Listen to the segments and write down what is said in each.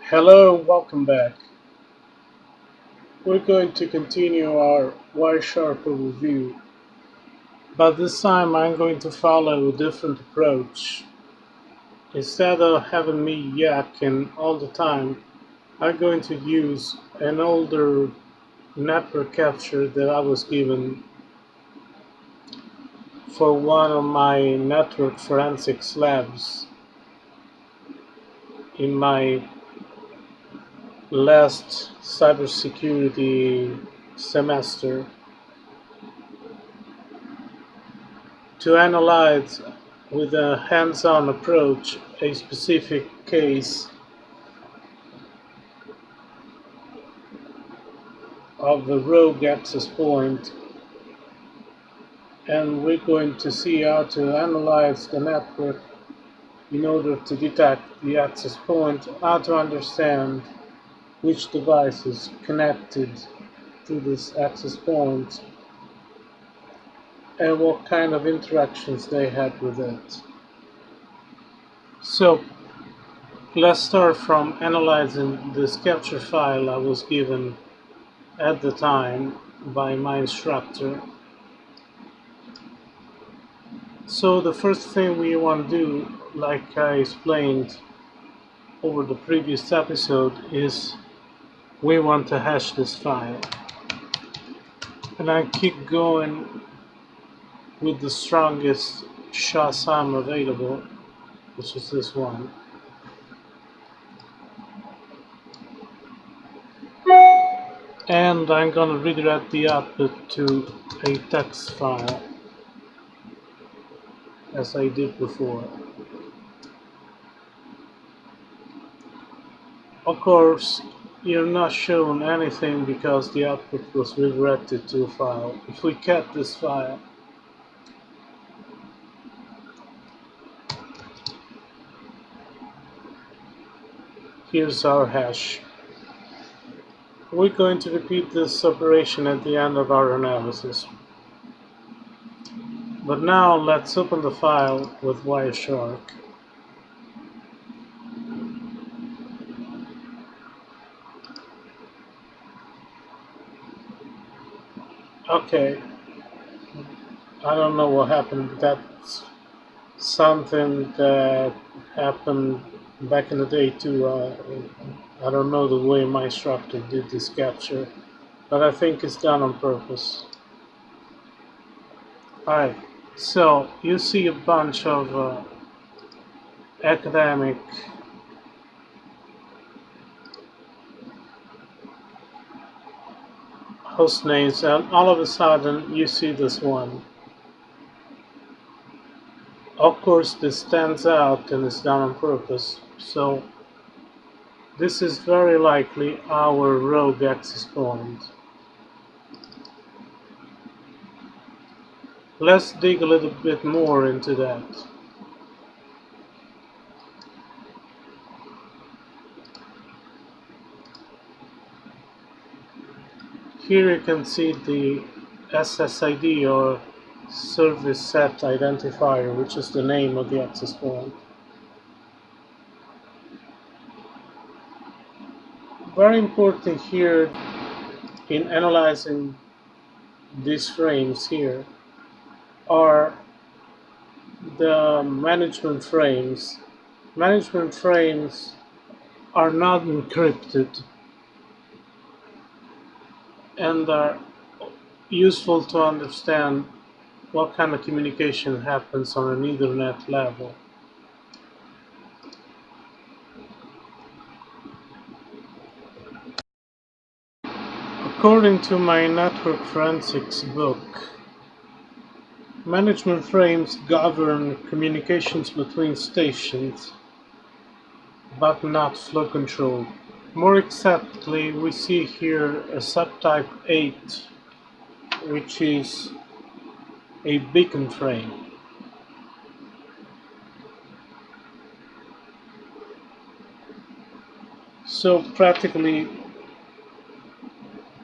Hello, welcome back. We're going to continue our Wireshark overview, but this time I'm going to follow a different approach. Instead of having me yakking all the time, I'm going to use an older network capture that I was given for one of my network forensics labs in my last cybersecurity semester to analyze with a hands-on approach a specific case of the rogue access point, and we're going to see how to analyze the network in order to detect the access point, how to understand which device is connected to this access point, and what kind of interactions they had with it. So let's start from analyzing this capture file I was given at the time by my instructor. So the first thing we want to do, like I explained over the previous episode, is we want to hash this file. And I keep going with the strongest SHA-SAM available, which is this one. And I'm going to redirect the output to a text file, as I did before. Of course, you're not shown anything because the output was redirected to a file. If we cut this file, here's our hash. We're going to repeat this operation at the end of our analysis. But now let's open the file with Wireshark. Okay, I don't know what happened. That's something that happened back in the day too. I don't know the way my instructor did this capture, but I think it's done on purpose. Alright, so you see a bunch of academic host names, and all of a sudden you see this one. Of course, this stands out and is done on purpose, so this is very likely our rogue access point. Let's dig a little bit more into that. Here you can see the SSID, or Service Set Identifier, which is the name of the access point. Very important here in analyzing these frames here are the management frames. Management frames are not encrypted and are useful to understand what kind of communication happens on an Ethernet level. According to my network forensics book, management frames govern communications between stations, but not flow control. More exactly, we see here a subtype 8, which is a beacon frame. So practically,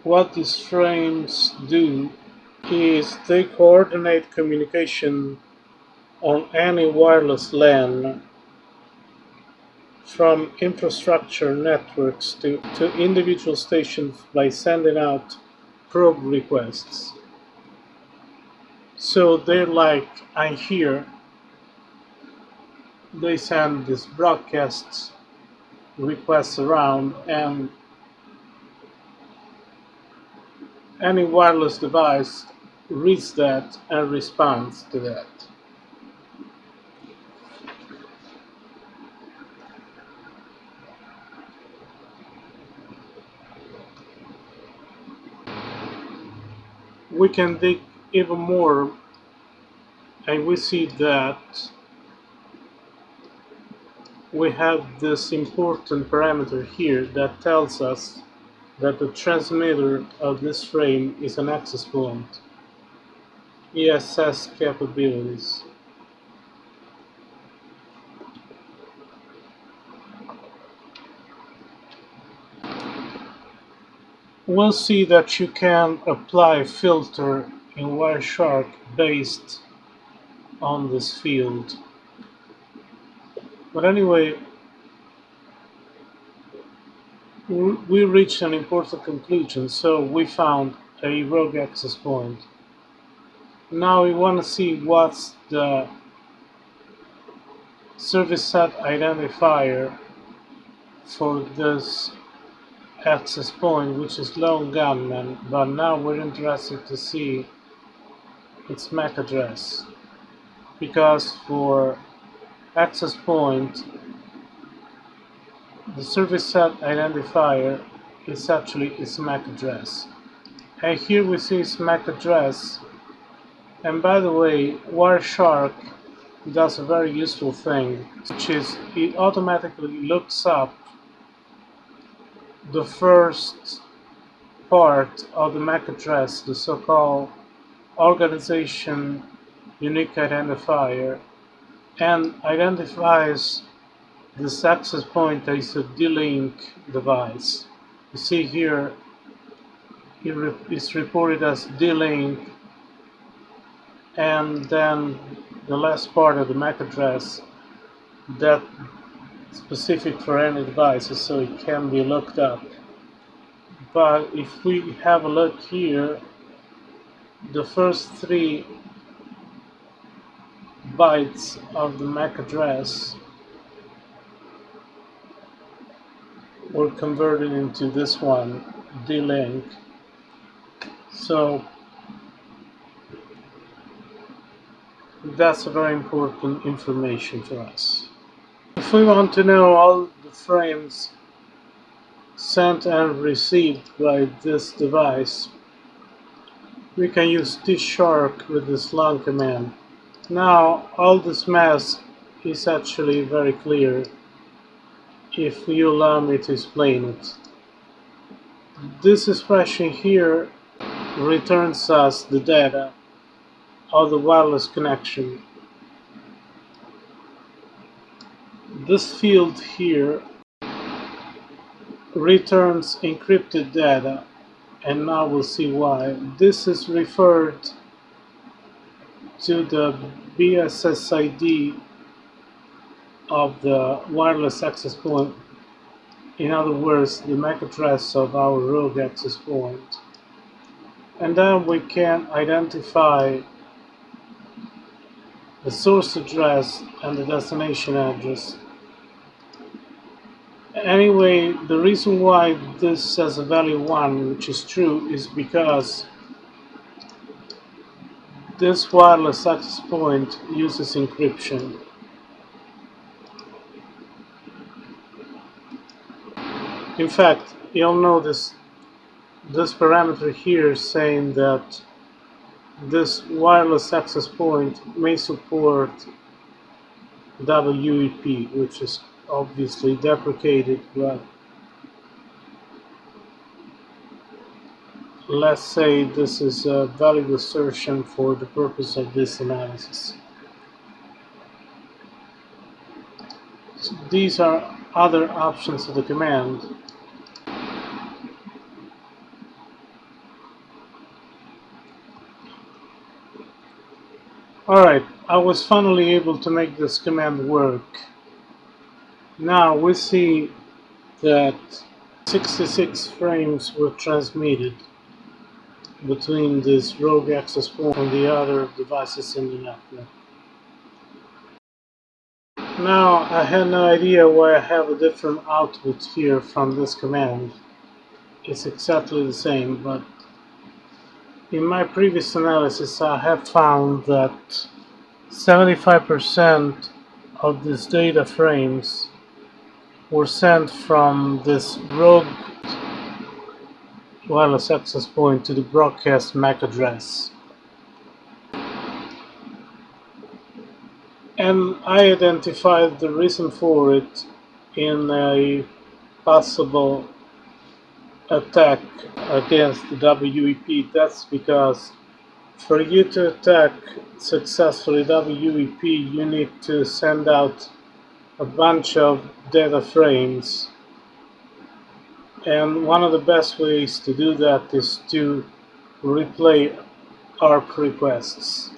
what these frames do is they coordinate communication on any wireless LAN from infrastructure networks to individual stations by sending out probe requests. So they're like, I'm here, they send these broadcasts requests around, and any wireless device reads that and responds to that. We can dig even more, and we see that we have this important parameter here that tells us that the transmitter of this frame is an access point. ESS capabilities. We'll see that you can apply a filter in Wireshark based on this field. But anyway, we reached an important conclusion, so we found a rogue access point. Now we want to see what's the service set identifier for this access point, which is lone gunman, but now we're interested to see its MAC address, because for access point the service set identifier is actually its MAC address, and here we see its MAC address. And by the way, Wireshark does a very useful thing, which is it automatically looks up the first part of the MAC address, the so-called organization unique identifier, and identifies this access point as a D-Link device. You see here it's reported as D-Link, and then the last part of the MAC address that specific for any devices, so it can be looked up. But if we have a look here, the first 3 bytes of the MAC address were converted into this one, D-Link. So that's a very important information for us. If we want to know all the frames sent and received by this device, we can use tshark with this long command. Now all this mess is actually very clear if you allow me to explain it. This expression here returns us the data of the wireless connection. This field here returns encrypted data, and now we'll see why. This is referred to the BSSID of the wireless access point. In other words, the MAC address of our rogue access point. And then we can identify the source address and the destination address. Anyway, the reason why this has a value 1, which is true, is because this wireless access point uses encryption. In fact, you'll notice this parameter here saying that this wireless access point may support WEP, which is obviously deprecated, but let's say this is a valid assertion for the purpose of this analysis. So these are other options of the command. Alright, I was finally able to make this command work. Now we see that 66 frames were transmitted between this rogue access point and the other devices in the network. Now I had no idea why I have a different output here from this command. It's exactly the same, but in my previous analysis I have found that 75% of these data frames were sent from this rogue wireless access point to the broadcast MAC address. And I identified the reason for it in a possible attack against the WEP. That's because for you to attack successfully WEP, you need to send out a bunch of data frames. And one of the best ways to do that is to replay ARP requests.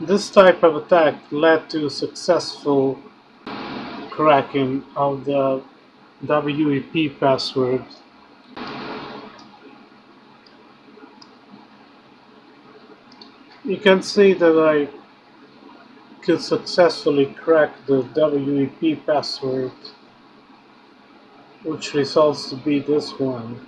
This type of attack led to successful cracking of the WEP password. You can see that I could successfully crack the WEP password, which results to be this one.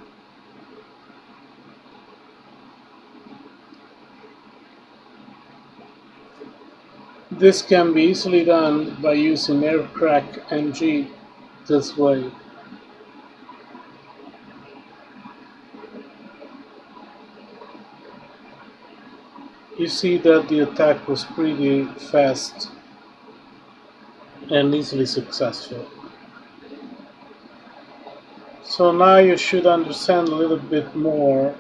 This can be easily done by using aircrack-ng this way. You see that the attack was pretty fast and easily successful. So now you should understand a little bit more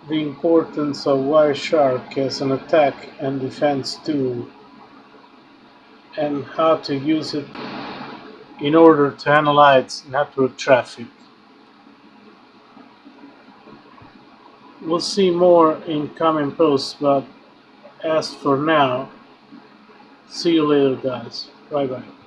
the importance of Wireshark as an attack and defense tool, and how to use it in order to analyze network traffic. We'll see more in coming posts, but as for now, see you later guys. Bye bye.